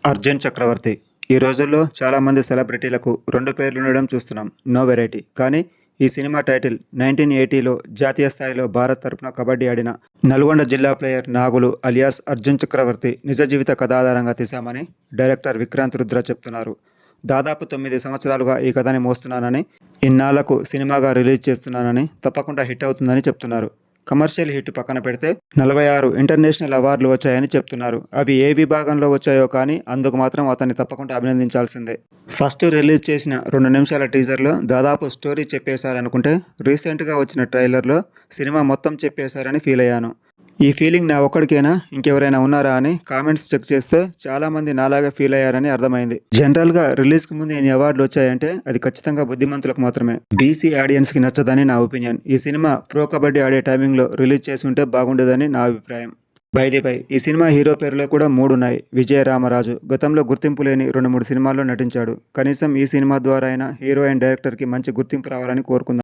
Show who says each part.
Speaker 1: అర్జున్ చక్రవర్తి. ఈ రోజుల్లో చాలామంది సెలబ్రిటీలకు 2 పేర్లుండడం చూస్తున్నాం. No variety. కానీ ఈ సినిమా టైటిల్ 1980లో జాతీయ స్థాయిలో భారత్ తరపున కబడ్డీ ఆడిన నల్గొండ జిల్లా ప్లేయర్ నాగులు అలియాస్ అర్జున్ చక్రవర్తి నిజ జీవిత కథ ఆధారంగా తీశామని డైరెక్టర్ విక్రాంత్ రుద్ర చెప్తున్నారు. దాదాపు 9 సంవత్సరాలుగా ఈ కథని మోస్తున్నానని, ఇన్నాళ్లకు సినిమాగా రిలీజ్ చేస్తున్నానని, తప్పకుండా హిట్ అవుతుందని చెప్తున్నారు. కమర్షియల్ హిట్ పక్కన పెడితే 46 ఇంటర్నేషనల్ అవార్డులు వచ్చాయని చెప్తున్నారు. అవి ఏ విభాగంలో వచ్చాయో కానీ అందుకు మాత్రం అతన్ని తప్పకుండా అభినందించాల్సిందే. ఫస్ట్ రిలీజ్ చేసిన 2 నిమిషాల టీజర్లో దాదాపు స్టోరీ చెప్పేశారనుకుంటే, రీసెంట్గా వచ్చిన ట్రైలర్లో సినిమా మొత్తం చెప్పేశారని ఫీల్ అయ్యాను. ఈ ఫీలింగ్ నా ఒక్కడికేనా, ఇంకెవరైనా ఉన్నారా అని కామెంట్స్ చెక్ చేస్తే చాలామంది నాలాగే ఫీల్ అయ్యారని అర్థమైంది. జనరల్గా రిలీజ్కి ముందు ఎన్ని అవార్డులు వచ్చాయంటే అది ఖచ్చితంగా బుద్ధిమంతులకు మాత్రమే. బీసీ ఆడియన్స్కి నచ్చదని నా ఒపీనియన్. ఈ సినిమా ప్రో కబడ్డీ ఆడే టైమింగ్లో రిలీజ్ చేసి ఉంటే బాగుండేదని నా అభిప్రాయం. బై ది బై, ఈ సినిమా హీరో పేరులో కూడా 3 ఉన్నాయి. విజయ రామరాజు గతంలో గుర్తింపు లేని 2-3 సినిమాల్లో నటించాడు. కనీసం ఈ సినిమా ద్వారా అయినా హీరో అండ్ డైరెక్టర్కి మంచి గుర్తింపు రావాలని కోరుకుందాం.